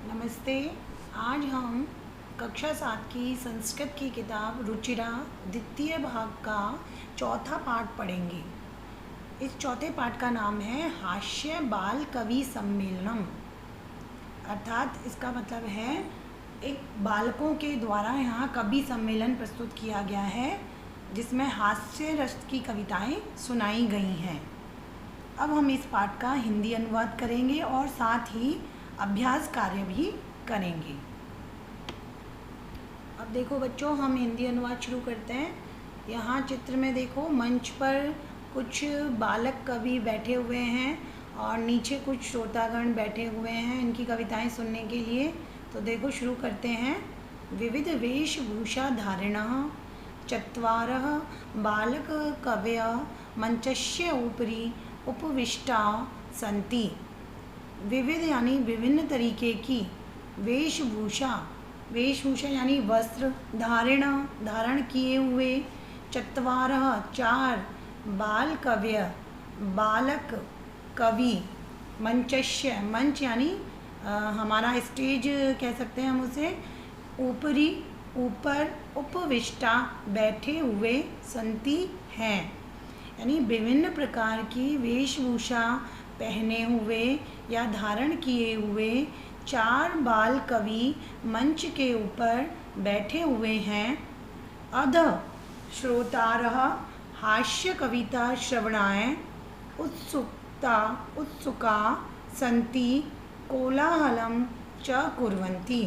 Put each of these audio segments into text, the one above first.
नमस्ते। आज हम कक्षा 7 की संस्कृत की किताब रुचिरा द्वितीय भाग का चौथा पाठ पढ़ेंगे। इस चौथे पाठ का नाम है हास्य बाल कवि सम्मेलनम। अर्थात इसका मतलब है एक बालकों के द्वारा यहाँ कवि सम्मेलन प्रस्तुत किया गया है जिसमें हास्य रस की कविताएं सुनाई गई हैं। अब हम इस पाठ का हिंदी अनुवाद करेंगे और साथ ही अभ्यास कार्य भी करेंगे। अब देखो बच्चों, हम हिंदी अनुवाद शुरू करते हैं। यहाँ चित्र में देखो, मंच पर कुछ बालक कवि बैठे हुए हैं और नीचे कुछ श्रोतागण बैठे हुए हैं इनकी कविताएं सुनने के लिए। तो देखो शुरू करते हैं। विविध वेशभूषा धारिणः चत्वारः बालक कवयः मंचस्य उपरि उपविष्टा सन्ति। विविध यानी विभिन्न तरीके की, वेशभूषा, वेशभूषा यानी वस्त्र, धारण किए हुए, चत्वारः चार, बाल कव्य बालक कवि, मंचस्य मंच यानी हमारा स्टेज कह सकते हैं हम उसे, ऊपरी ऊपर, उपविष्टा बैठे हुए, संति हैं यानी विभिन्न प्रकार की वेशभूषा पहने हुए या धारण किए हुए चार बाल कवि मंच के ऊपर बैठे हुए हैं। अध श्रोतारः हास्य कविता श्रवणाय उत्सुका सन्ति कोलाहलं च कुर्वन्ति।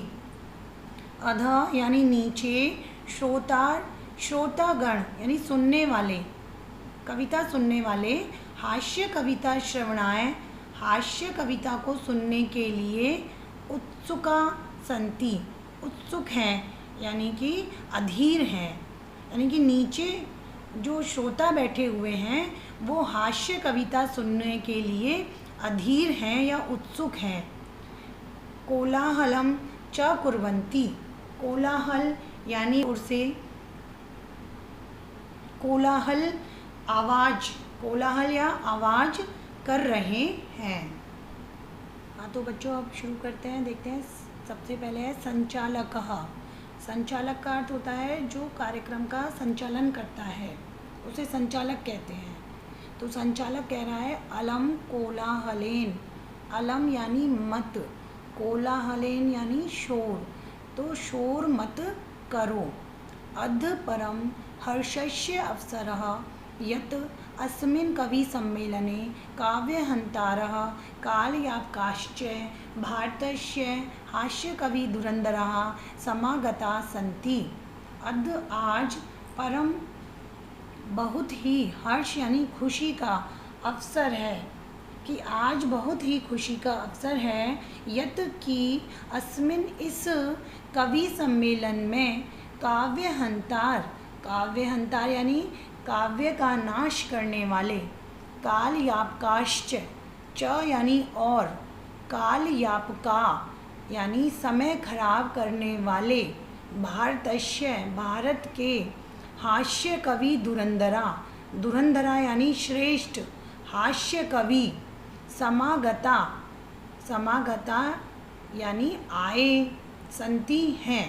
अध यानी नीचे, श्रोतागण यानी सुनने वाले, कविता सुनने वाले, हास्य कविता श्रवणाय हास्य कविता को सुनने के लिए, उत्सुका सन्ति उत्सुक हैं यानी कि अधीर हैं, यानी कि नीचे जो श्रोता बैठे हुए हैं वो हास्य कविता सुनने के लिए अधीर हैं या उत्सुक हैं। कोलाहलम च कुर्वन्ति, कोलाहल यानी उर से, कोलाहल आवाज़, कोलाहल या आवाज़ कर रहे हैं। हाँ तो बच्चों अब शुरू करते हैं, देखते हैं। सबसे पहले है संचालकः। संचालक का अर्थ होता है जो कार्यक्रम का संचालन करता है, उसे संचालक कहते हैं। तो संचालक कह रहा है अलम कोलाहलेन, अलम यानी मत, कोलाहलेन यानी शोर, तो शोर मत करो। अध परम हर्षस्य अवसरः यत् अस्मिन् कवि सम्मेलने काव्यहन्तारः कालयापकाश्च भारतस्य हास्यकवि धुरन्धराः समागताः सन्ति। अद आज परम बहुत ही, हर्ष यानी खुशी का अवसर है, कि आज बहुत ही खुशी का अवसर है, यत कि अस्मिन इस कवि सम्मेलन में काव्यहंतार, काव्यहंतार यानी काव्य का नाश करने वाले, काल यापकाश्च, च यानी और, काल यापका यानी समय खराब करने वाले, भारतस्य भारत के, हास्य कवि धुरंधरा, धुरंधरा यानी श्रेष्ठ, हास्य कवि, समागता, समागता यानी आए, संति हैं,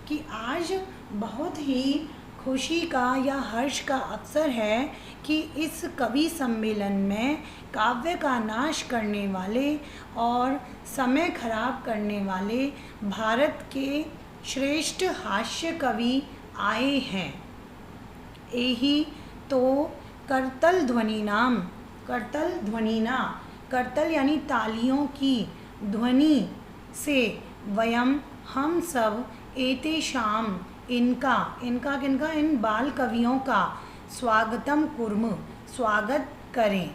कि आज बहुत ही खुशी का या हर्ष का अवसर है कि इस कवि सम्मेलन में काव्य का नाश करने वाले और समय खराब करने वाले भारत के श्रेष्ठ हास्य कवि आए हैं। एही तो करतल ध्वनि नाम, करतल ध्वनिना, करतल यानी तालियों की ध्वनि से, वयम हम सब, एतेषाम इनका, इनका किनका, इन बाल कवियों का, स्वागतम कुर्म स्वागत करें।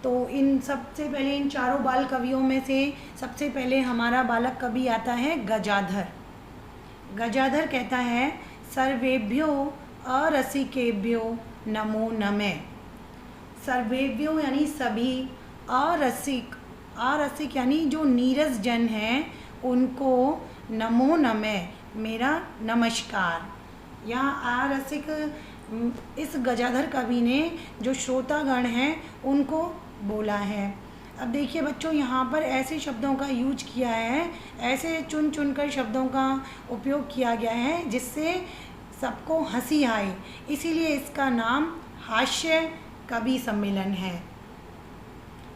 तो इन सबसे पहले, इन चारों बाल कवियों में से सबसे पहले हमारा बालक कवि आता है गजाधर। गजाधर कहता है सर्वेभ्यो अरसिकेभ्यो नमो नमः। सर्वेभ्यो यानी सभी, अरसिक, अरसिक यानी जो नीरस जन हैं उनको, नमो नमः मेरा नमस्कार। यहाँ आरसिक, इस गजाधर कवि ने जो श्रोतागण हैं उनको बोला है। अब देखिए बच्चों, यहाँ पर ऐसे शब्दों का यूज किया है, ऐसे चुन चुन कर शब्दों का उपयोग किया गया है जिससे सबको हंसी आए, इसीलिए इसका नाम हास्य कवि सम्मेलन है।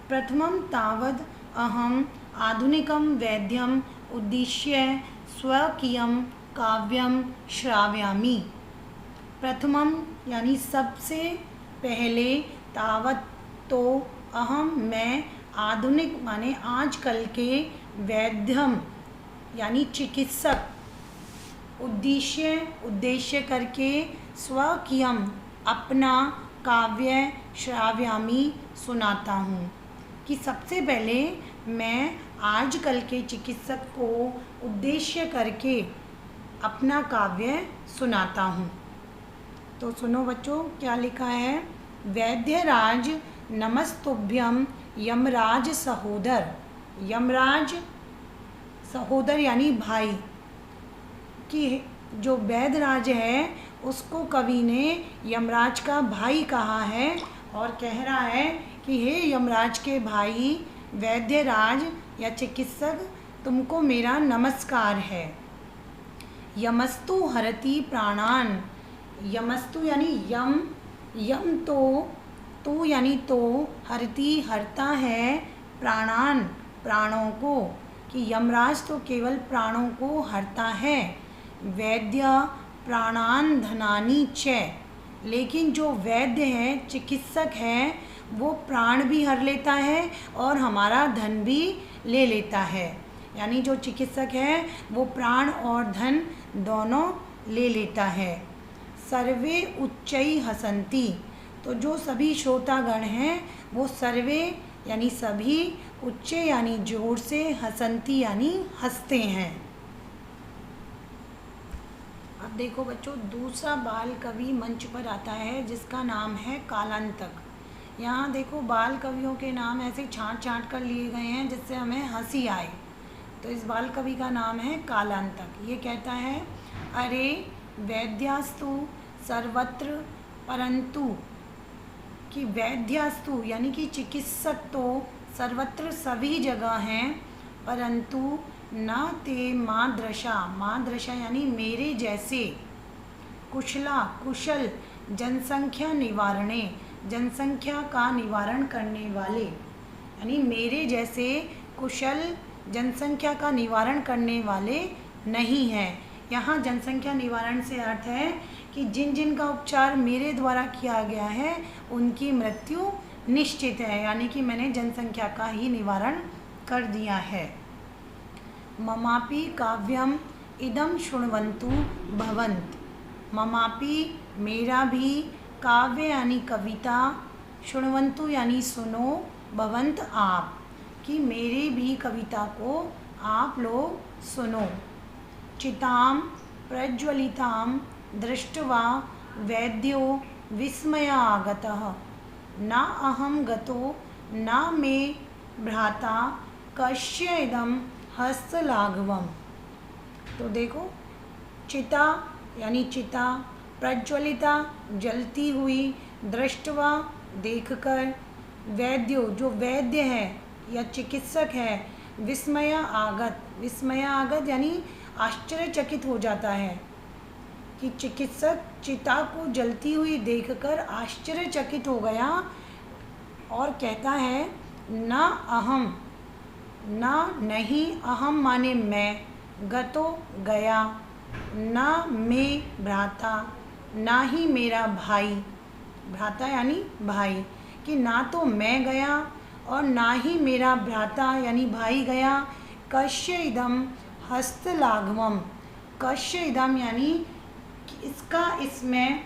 प्रथमं तावद् अहम आधुनिकं वैद्यम उद्दिश्य स्वकीयं काव्यम श्रावयामि। प्रथमम यानी सबसे पहले, तावत तो, अहम मैं, आधुनिक माने आजकल के, वैद्यम यानी चिकित्सक, उद्देश्य करके, स्वकीयम अपना, काव्य श्राव्यामी सुनाता हूँ। कि सबसे पहले मैं आजकल के चिकित्सक को उद्देश्य करके अपना काव्य सुनाता हूँ। तो सुनो बच्चों क्या लिखा है। वैद्यराज नमस्तुभ्यम यमराज सहोदर। यमराज सहोदर यानी भाई, कि जो वैद्यराज है उसको कवि ने यमराज का भाई कहा है और कह रहा है कि हे यमराज के भाई वैद्यराज या चिकित्सक, तुमको मेरा नमस्कार है। यमस्तु हरति प्राणान। यमस्तु यानी यम, यम तो यानी तो, हरति हरता है, प्राणान प्राणों को, कि यमराज तो केवल प्राणों को हरता है। वैद्य प्राणान धनानि च, लेकिन जो वैद्य है, चिकित्सक है, वो प्राण भी हर लेता है और हमारा धन भी ले लेता है। यानी जो चिकित्सक है वो प्राण और धन दोनों ले लेता है। सर्वे उच्चई हसंती। तो जो सभी श्रोतागण हैं वो सर्वे यानी सभी, उच्चे यानी जोर से, हसंती यानी हंसते हैं। अब देखो बच्चों, दूसरा बाल कवि मंच पर आता है जिसका नाम है कालांतक। यहाँ देखो बाल कवियों के नाम ऐसे छांट छांट कर लिए गए हैं जिससे हमें हंसी आए। तो इस बाल कवि का नाम है कालांतक। ये कहता है, अरे वैद्यास्तु सर्वत्र परंतु, कि वैद्यास्तु यानी कि चिकित्सक तो सर्वत्र सभी जगह हैं, परंतु न ते मादृशा, मादृशा यानी मेरे जैसे, कुशला कुशल, जनसंख्या निवारणे, जनसंख्या का निवारण करने वाले, यानी मेरे जैसे कुशल जनसंख्या का निवारण करने वाले नहीं हैं। यहाँ जनसंख्या निवारण से अर्थ है कि जिन जिन का उपचार मेरे द्वारा किया गया है उनकी मृत्यु निश्चित है, यानी कि मैंने जनसंख्या का ही निवारण कर दिया है। ममापि काव्यम इदम शृण्वन्तु भवन्त। ममापि मेरा भी, काव्य यानी कविता, शृण्वन्तु यानी सुनो, भवन्त आप, कि मेरे भी कविता को आप लोग सुनो। चितां प्रज्वलितां दृष्ट्वा वैद्यो विस्मयागतः, न अहं गतो न मे भ्राता कस्य इदं हस्तलाघवम्। तो देखो, चिता यानी चिता, प्रज्वलिता जलती हुई, दृष्टवा देखकर, वैद्यो जो वैद्य है या चिकित्सक है, विस्मया आगत, विस्मया आगत यानी आश्चर्यचकित हो जाता है, कि चिकित्सक चिता को जलती हुई देखकर आश्चर्यचकित हो गया और कहता है, न अहम, न नहीं, अहम माने मैं, गतो गया, न मे भ्राता, ना ही मेरा भाई, भ्राता यानी भाई, कि ना तो मैं गया और ना ही मेरा भ्राता यानी भाई गया। कस्य इदम हस्तलाघवम, कस्य इदम यानी इसका, इसमें,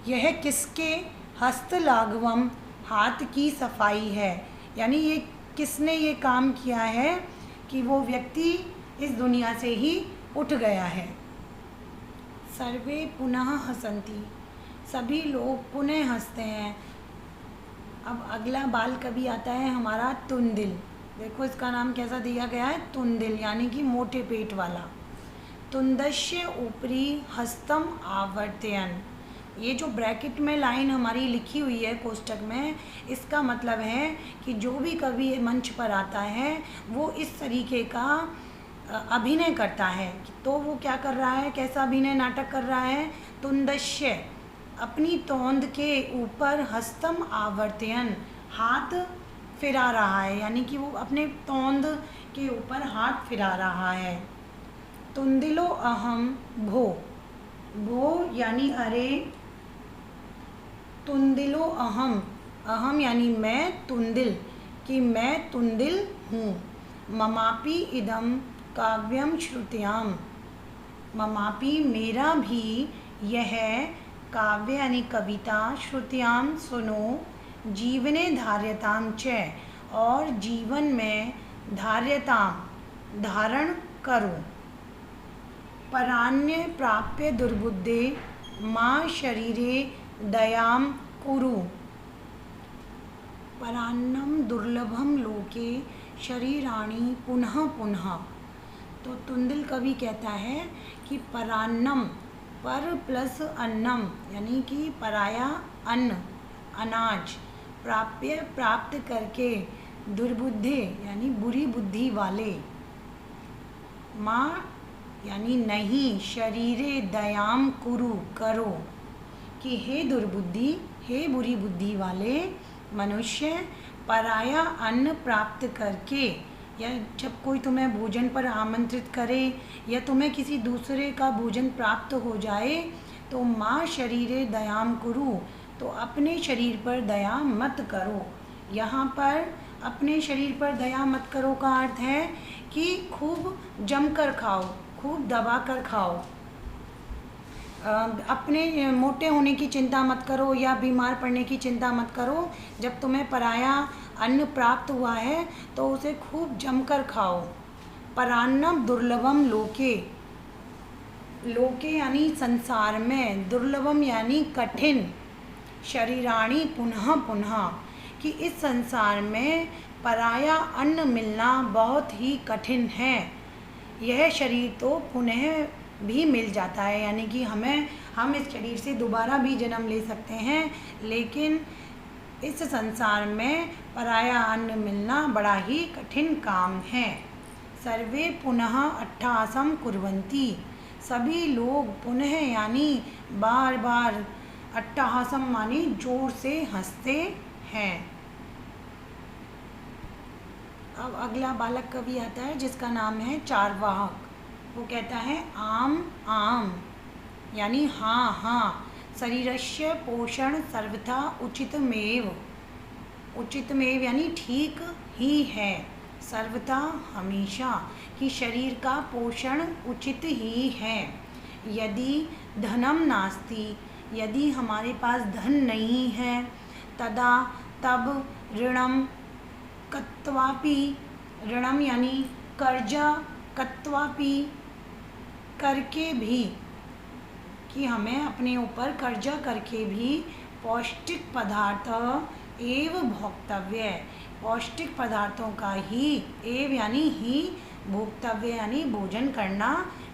यह किसके, हस्तलाघवम हाथ की सफाई है, यानी ये किसने ये काम किया है कि वो व्यक्ति इस दुनिया से ही उठ गया है। सर्वे पुनः हसंती, सभी लोग पुनः हंसते हैं। अब अगला बाल कवि आता है हमारा तुंदिल। देखो इसका नाम कैसा दिया गया है, तुंदिल यानी कि मोटे पेट वाला। तुंदस्य ऊपरी हस्तम आवर्तयन, ये जो ब्रैकेट में लाइन हमारी लिखी हुई है कोष्टक में, इसका मतलब है कि जो भी कवि मंच पर आता है वो इस तरीके का अभिनय करता है। तो वो क्या कर रहा है, कैसा अभिनय नाटक कर रहा है? तुंदश्य, अपनी तोंद के ऊपर हस्तम आवर्तयन, हाथ फिरा रहा है, यानी कि वो अपने तोंद के ऊपर हाथ फिरा रहा है। तुंदिलो अहम भो, भो यानी अरे, तुंदिलो अहम, अहम यानी मैं, तुंदिल कि मैं तुंदिल हूँ। ममापि इदम काव्यम श्रुत्याम, ममापि मेरा भी यह काव्य यानी कविता, श्रुत्याम सुनो, जीवने धार्यताम च, और जीवन में धार्यताम धारण करो। परान्य प्राप्य दुर्बुद्धे माँ शरीरे दयाम कुरु, परान्नम दुर्लभम लोके शरीराणि पुनः पुनः। तो तुंदिल कवि कहता है कि परान्नम, पर प्लस अन्नम यानी कि पराया अन्न, अनाज, प्राप्य प्राप्त करके, दुर्बुद्धे यानी बुरी बुद्धि वाले, माँ यानी नहीं, शरीरे दयाम कुरु करो, कि हे दुर्बुद्धि, हे बुरी बुद्धि वाले मनुष्य, पराया अन्न प्राप्त करके, या जब कोई तुम्हें भोजन पर आमंत्रित करे या तुम्हें किसी दूसरे का भोजन प्राप्त हो जाए तो माँ शरीरे दयाम कुरु, तो अपने शरीर पर दया मत करो। यहाँ पर अपने शरीर पर दया मत करो का अर्थ है कि खूब जमकर खाओ, खूब दबा कर खाओ। अपने मोटे होने की चिंता मत करो या बीमार पड़ने की चिंता मत करो। जब तुम्हें पराया अन्न प्राप्त हुआ है तो उसे खूब जमकर खाओ। परान्नम दुर्लभम लोके, लोके यानी संसार में, दुर्लभम यानी कठिन, शरीराणि पुनः पुनः, कि इस संसार में पराया अन्न मिलना बहुत ही कठिन है। यह शरीर तो पुनः भी मिल जाता है, यानी कि हम इस शरीर से दोबारा भी जन्म ले सकते हैं, लेकिन इस संसार में पराया अन्न मिलना बड़ा ही कठिन काम है। सर्वे पुनः अट्टहासम कुर्वन्ति, सभी लोग पुनः यानी बार बार, अट्टहासम माने जोर से हंसते हैं। अब अगला बालक कवि आता है जिसका नाम है चारवाक। वो कहता है आम आम यानी हाँ हाँ, शरीरस्य पोषण सर्वथा उचितमेव, उचितमेव यानी ठीक ही है, सर्वथा हमेशा, कि शरीर का पोषण उचित ही है। यदि धनम नास्ति, यदि हमारे पास धन नहीं है, तदा तब ऋणम कत्वापि, ऋणम यानी कर्जा, कत्वापि करके भी, कि हमें अपने ऊपर कर्जा करके भी पौष्टिक पदार्थ एव भोक्तव्य, पौष्टिक पदार्थों का ही, एव यानी ही, भोक्तव्य यानी भोजन करना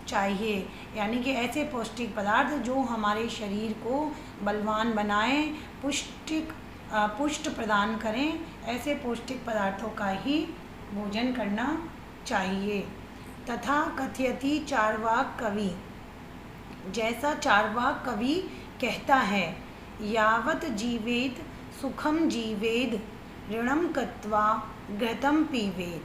चाहिए। यानी कि ऐसे पौष्टिक पदार्थ जो हमारे शरीर को बलवान बनाएं, पुष्ट प्रदान करें, ऐसे पौष्टिक पदार्थों का ही भोजन करना चाहिए। तथा कथयति चारवाक कवि, जैसा चारवाक कवि कहता है, यावत जीवेत सुखम जीवेद ऋणम कत्वा घृतम पीवेत,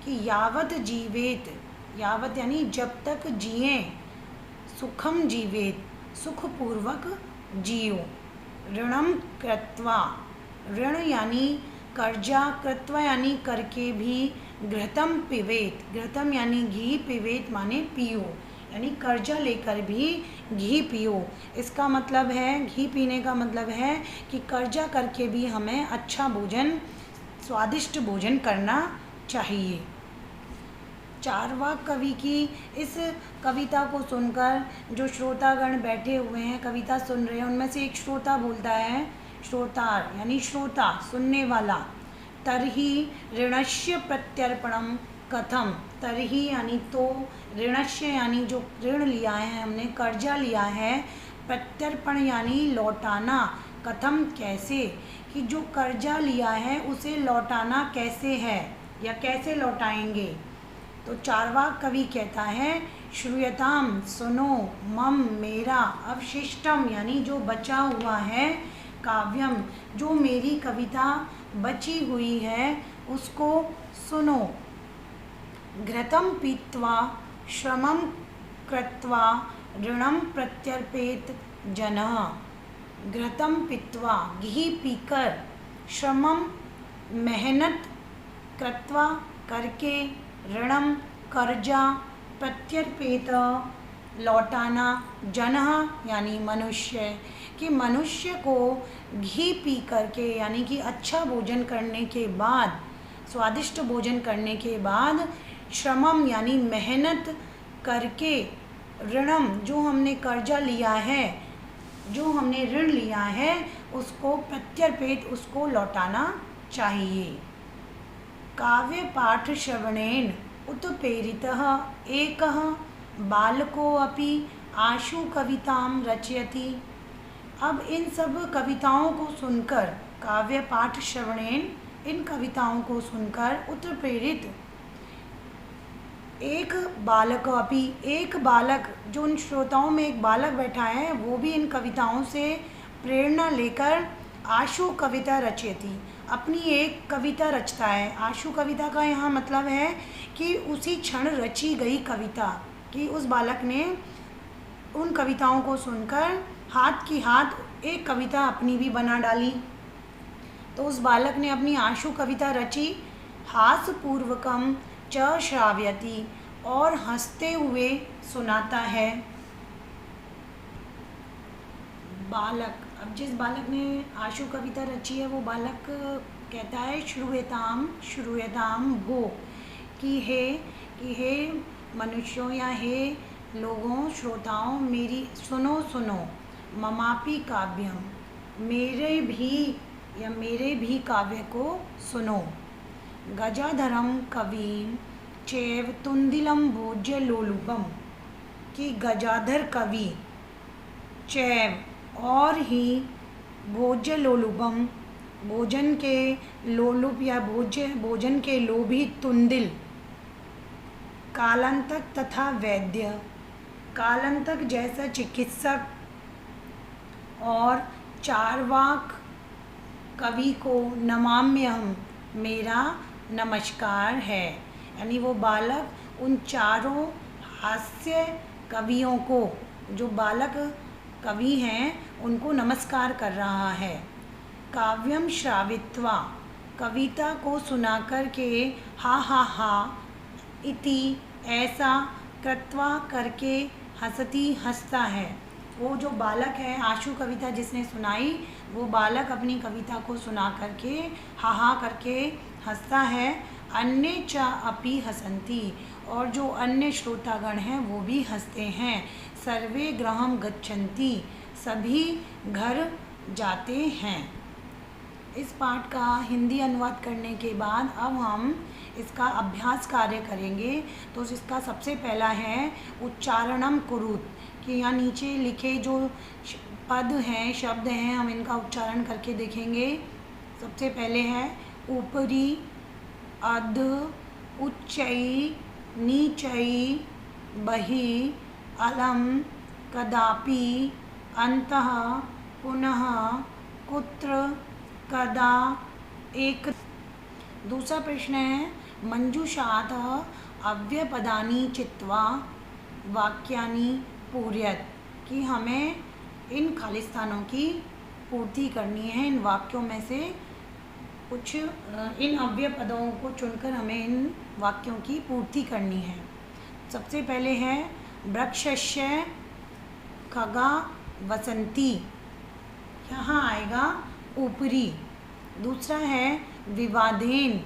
कि यावत जीवेत, यावत यानी जब तक जिए, सुखम जीवेत सुखपूर्वक जियो, ऋणम कृत्वा, ऋण यानी कर्जा, कृत्वा यानी करके भी, घृतम पिबेत, घृतम यानी घी, पिबेत माने पियो, यानी कर्जा लेकर भी घी पियो। इसका मतलब है, घी पीने का मतलब है कि कर्जा करके भी हमें अच्छा भोजन, स्वादिष्ट भोजन करना चाहिए। चारवाक कवि की इस कविता को सुनकर जो श्रोतागण बैठे हुए हैं, कविता सुन रहे हैं, उनमें से एक श्रोता बोलता है, श्रोतार यानी श्रोता, सुनने वाला, तरही ऋणस्य प्रत्यर्पणम कथम, तरही यानी तो, ऋणस्य यानी जो ऋण लिया है हमने, कर्जा लिया है, प्रत्यर्पण यानी लौटाना, कथम कैसे, कि जो कर्जा लिया है उसे लौटाना कैसे है या कैसे लौटाएंगे। तो चार्वाक कवि कहता है श्रूयताम सुनो, मम मेरा, अवशिष्टम यानी जो बचा हुआ है, काव्यम जो मेरी कविता बची हुई है उसको सुनो। घृतं पीत्वा श्रमं कृत्वा ऋणं प्रत्यर्पेत जनः। घृतं पीत्वा घी पीकर, श्रमं मेहनत, कृत्वा करके, ऋणम कर्जा, प्रत्यर्पेत लौटाना, जनः यानी मनुष्य, कि मनुष्य को घी पी करके यानी कि अच्छा भोजन करने के बाद, स्वादिष्ट भोजन करने के बाद, श्रमम यानी मेहनत करके, ऋणम जो हमने कर्जा लिया है, जो हमने ऋण लिया है उसको प्रत्यर्पेत उसको लौटाना चाहिए। काव्य पाठ श्रवणेन उत्प्रेरितः एकः बालकोऽपि आशु कवितां रचयति। अब इन सब कविताओं को सुनकर, काव्य पाठ श्रवणेन इन कविताओं को सुनकर उत्प्रेरित एक बालक अपि, एक बालक, जो उन श्रोताओं में एक बालक बैठा है वो भी इन कविताओं से प्रेरणा लेकर आशु कविता रचयति, अपनी एक कविता रचता है। आशु कविता का यहाँ मतलब है कि उसी क्षण रची गई कविता, कि उस बालक ने उन कविताओं को सुनकर हाथ की हाथ एक कविता अपनी भी बना डाली। तो उस बालक ने अपनी आशु कविता रची, हासपूर्वकम च श्राव्यति, और हंसते हुए सुनाता है। बालक, अब जिस बालक ने आशु कविता रची है वो बालक कहता है श्रूयताम श्रूयताम भो, कि हे मनुष्यों या हे लोगों, श्रोताओं, मेरी सुनो सुनो, ममापि काव्यम, मेरे भी काव्य को सुनो। गजाधरम कविम चैव तुंदिलम भोज्य लोलुपम, कि गजाधर कवि चैव और ही भोज्य लोलुपम, भोजन के लोलुप या भोजन के लोभी तुंदिल, कालांतक तथा वैद्य, कालांतक जैसा चिकित्सक और चार्वाक कवि को नमाम्यहम, मेरा नमस्कार है। यानी वो बालक उन चारों हास्य कवियों को, जो बालक कवि हैं उनको नमस्कार कर रहा है। काव्यम श्रावित्वा, कविता को सुना करके, हा हा हा इति ऐसा, कृत्वा करके, हंसती हंसता है। वो जो बालक है, आशु कविता जिसने सुनाई, वो बालक अपनी कविता को सुना करके हा हा करके हंसता है। अन्य च अपि हसंती, और जो अन्य श्रोतागण हैं वो भी हंसते हैं। सर्वे गृहं गच्छन्ति, सभी घर जाते हैं। इस पाठ का हिंदी अनुवाद करने के बाद अब हम इसका अभ्यास कार्य करेंगे। तो इसका सबसे पहला है उच्चारणम कुरुत, कि यहाँ नीचे लिखे जो पद हैं, शब्द हैं, हम इनका उच्चारण करके देखेंगे। सबसे पहले है ऊपरी, अध, उच्चई, नीचई, बहि, अलम, कदापि, अंतः, पुनः, कुत्र, कदा, एक। दूसरा प्रश्न है मंजूषातः अव्ययपदानि चित्वा वाक्यानि पूरयत, कि हमें इन खाली स्थानों की पूर्ति करनी है। इन वाक्यों में से कुछ इन अव्यय पदों को चुनकर हमें इन वाक्यों की पूर्ति करनी है। सबसे पहले है वृक्षस्य खगा वसंती, यहाँ आएगा ऊपरी। दूसरा है विवादेन,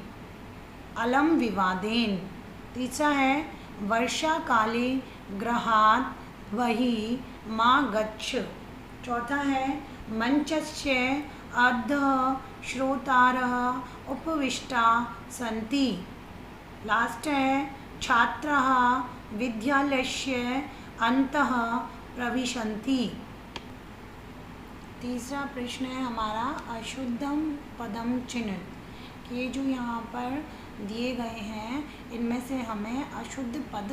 अलम विवादेन। तीसरा है वर्षा काले गृहात् वही मा गच्छ। चौथा है मंचस्य अधः श्रोतारः उपविष्टा सन्ति। लास्ट है छात्राः विद्यालयस्य अन्तः प्रविशन्ति। तीसरा प्रश्न है हमारा अशुद्धम पदम चिन्ह, कि ये जो यहाँ पर दिए गए हैं इनमें से हमें अशुद्ध पद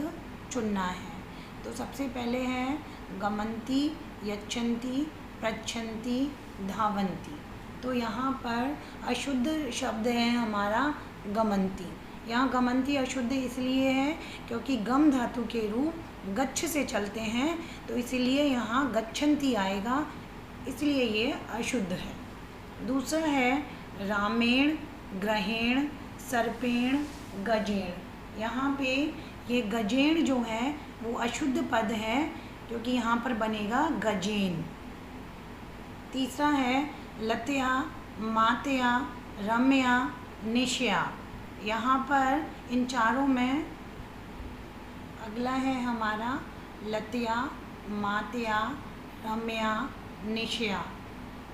चुनना है। तो सबसे पहले है गमन्ति, यच्छन्ति, पृच्छन्ति, धावन्ति। तो यहाँ पर अशुद्ध शब्द है हमारा गमन्ति। यहाँ गमन्ति अशुद्ध इसलिए है क्योंकि गम धातु के रूप गच्छ से चलते हैं, तो इसीलिए यहाँ गच्छन्ति आएगा, इसलिए ये अशुद्ध है। दूसरा है रामेण, ग्रहेण, सर्पेण, गजेण। यहाँ पे ये गजेण जो है वो अशुद्ध पद है क्योंकि यहाँ पर बनेगा गजेन। तीसरा है लतया, मातया, रम्या, निशया। यहाँ पर इन चारों में अगला है हमारा लतया, मातया, रम्या, निशया।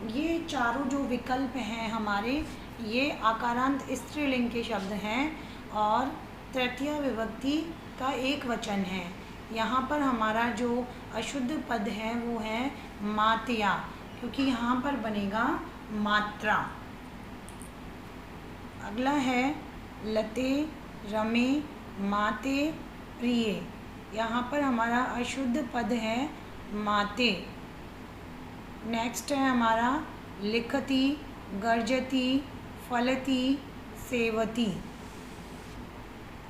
ये चारों जो विकल्प हैं हमारे, ये आकारांत स्त्रीलिंग के शब्द हैं और तृतीया विभक्ति का एक वचन है। यहाँ पर हमारा जो अशुद्ध पद है वो है मातया, क्योंकि यहाँ पर बनेगा मात्रा। अगला है लते, रमे, माते, प्रिय। यहाँ पर हमारा अशुद्ध पद है माते। नेक्स्ट है हमारा लिखती, गर्जती, फलती, सेवती।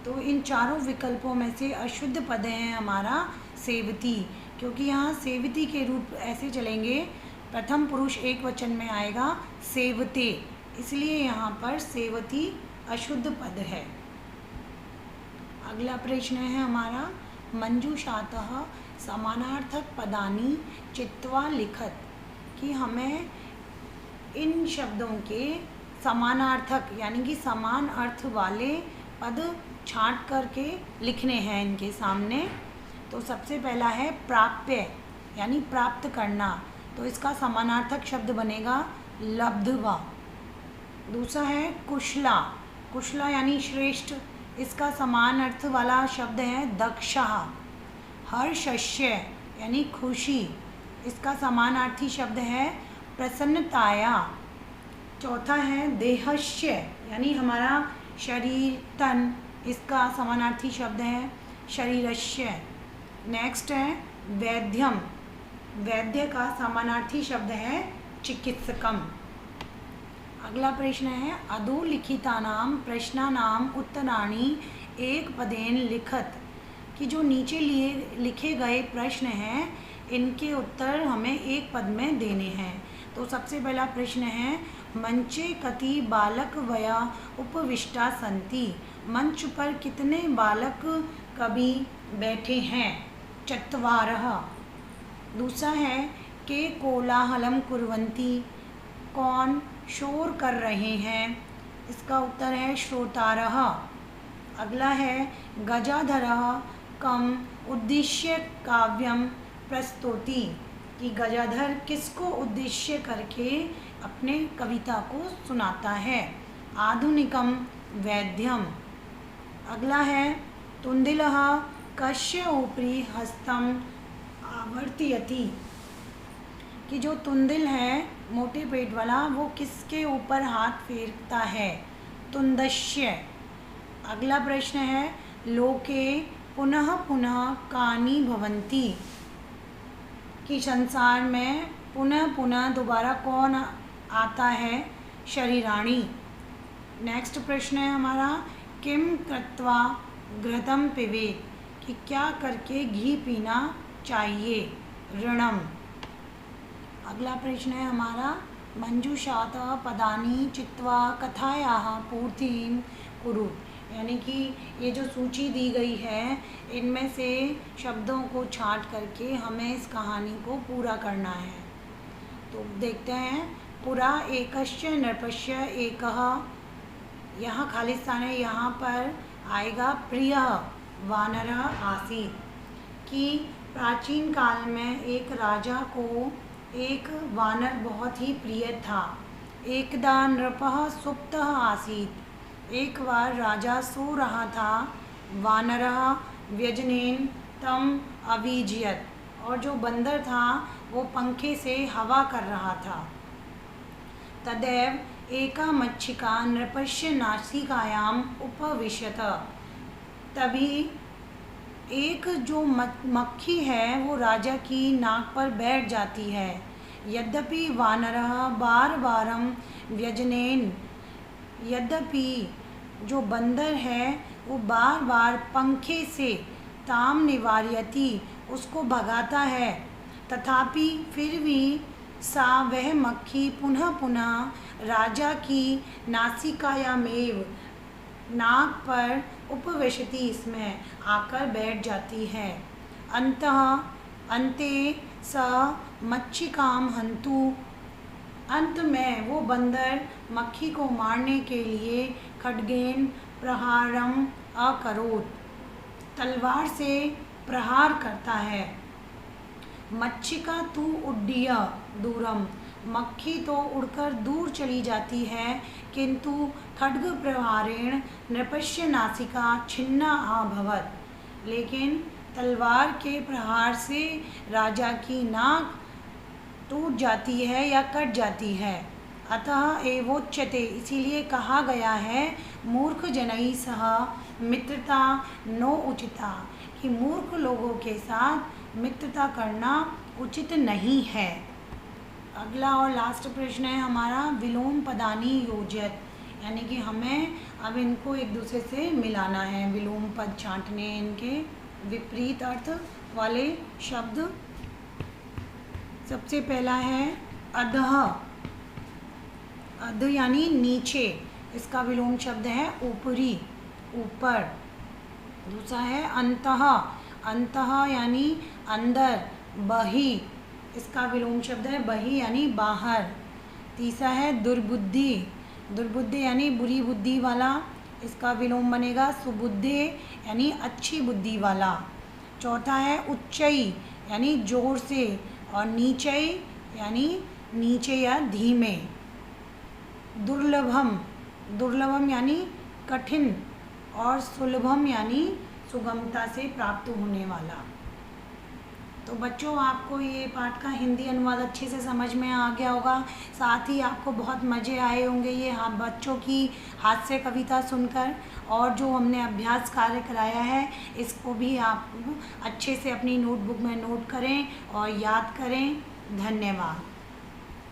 तो इन चारों विकल्पों में से अशुद्ध पद है हमारा सेवती, क्योंकि यहाँ सेवती के रूप ऐसे चलेंगे, प्रथम पुरुष एक वचन में आएगा सेवते, इसलिए यहाँ पर सेवती अशुद्ध पद है। अगला प्रश्न है हमारा मंजूषातः समानार्थक पदानि चित्वा लिखत, कि हमें इन शब्दों के समानार्थक यानी कि समान अर्थ वाले पद छांट करके लिखने हैं इनके सामने। तो सबसे पहला है प्राप्य यानी प्राप्त करना, तो इसका समानार्थक शब्द बनेगा लब्धवा। दूसरा है कुशला, कुशला यानी श्रेष्ठ, इसका समान अर्थ वाला शब्द है दक्षः। हर्षस्य यानी खुशी, इसका समानार्थी शब्द है प्रसन्नताया। चौथा है देहस्य यानी हमारा शरीर, तन, इसका समानार्थी शब्द है शरीरस्य। नेक्स्ट है वैद्यम, वैद्य का समानार्थी शब्द है चिकित्सकम। अगला प्रश्न है अधोलिखितानां प्रश्नानां उत्तराणि एक पदेन लिखत, कि जो नीचे लिखे गए प्रश्न हैं इनके उत्तर हमें एक पद में देने हैं। तो सबसे पहला प्रश्न है मंचे कति बालक वया उपविष्टा सन्ति, मंच पर कितने बालक कवि बैठे हैं, चत्वारः। दूसरा है के कोलाहलम कुर्वन्ति, कौन शोर कर रहे हैं, इसका उत्तर है श्रोतारः। अगला है गजाधरः कम उद्देश्य काव्यम प्रस्तौति, कि गजाधर किसको उद्देश्य करके अपने कविता को सुनाता है, आधुनिकम वैद्यम। अगला है तुंदिलः कस्य उपरि हस्तम आवर्तयति, कि जो तुंदिल है मोटे पेट वाला वो किसके ऊपर हाथ फेरता है, तुंदस्य। अगला प्रश्न है लोके पुनः पुनः कानि भवन्ति, कि संसार में पुनः पुनः दोबारा कौन आता है, शरीराणि। नेक्स्ट प्रश्न है हमारा किम कृत्वा घृतं पिबेत, कि क्या करके घी पीना चाहिए, ऋणम। अगला प्रश्न है हमारा मंजूषातः पदानि चित्वा कथायाः पूर्तिं कुरु, यानी कि ये जो सूची दी गई है इनमें से शब्दों को छांट करके हमें इस कहानी को पूरा करना है। तो देखते हैं पुरा एकस्य नृपस्य एकः, यहाँ खालिस्तान है, यहाँ पर आएगा प्रियः वानरः आसीत्, कि प्राचीन काल में एक राजा को एक वानर बहुत ही प्रिय था। एकदा नृपः सुप्तः आसीत्, एक बार राजा सो रहा था, वानरः व्यजनेन तम अभिजियत, और जो बंदर था वो पंखे से हवा कर रहा था। तदैव एका मच्छिका नृपस्य नासिकायाम उपविशत। तभी एक जो मक्खी है वो राजा की नाक पर बैठ जाती है। यद्यपि वानरः बार बारम व्यजनेन, यद्यपि जो बंदर है वो बार बार पंखे से ताम निवार्यति, उसको भगाता है, तथापि फिर भी सा वह मक्खी पुनः पुनः राजा की नासिकायामेव, नाक पर उपविशति, इसमें आकर बैठ जाती है। अंते स मच्छिकाम हंतु, अंत में वो बंदर मक्खी को मारने के लिए खड्गेन प्रहारम अकरोत्, तलवार से प्रहार करता है। मच्छिका तु उड्डीय दूरम, मक्खी तो उड़कर दूर चली जाती है, किंतु खड्ग प्रहारेण नृपस्य नासिका छिन्ना अभवत्, लेकिन तलवार के प्रहार से राजा की नाक टूट जाती है या कट जाती है। अतः एवोच्यते, इसीलिए कहा गया है, मूर्ख जनैः सह मित्रता नो उचिता, कि मूर्ख लोगों के साथ मित्रता करना उचित नहीं है। अगला और लास्ट प्रश्न है हमारा, विलोम पदानि योजयत, यानी कि हमें अब इनको एक दूसरे से मिलाना है। विलोम पद छांटने, इनके विपरीत अर्थ वाले शब्द। सबसे पहला है अधः, अध यानी नीचे, इसका विलोम शब्द है ऊपरी, ऊपर। दूसरा है अंतः, अंतः यानी अंदर, बहि, इसका विलोम शब्द है बहि यानी बाहर। तीसरा है दुर्बुद्धि, दुर्बुद्धि यानी बुरी बुद्धि वाला, इसका विलोम बनेगा सुबुद्धि यानी अच्छी बुद्धि वाला। चौथा है उच्चई यानी जोर से, और नीचई यानी नीचे या धीमे। दुर्लभम, दुर्लभम यानी कठिन, और सुलभम यानी सुगमता से प्राप्त होने वाला। तो बच्चों, आपको ये पाठ का हिंदी अनुवाद अच्छे से समझ में आ गया होगा, साथ ही आपको बहुत मज़े आए होंगे ये बच्चों की हास्य कविता सुनकर। और जो हमने अभ्यास कार्य कराया है, इसको भी आप अच्छे से अपनी नोटबुक में नोट करें और याद करें। धन्यवाद।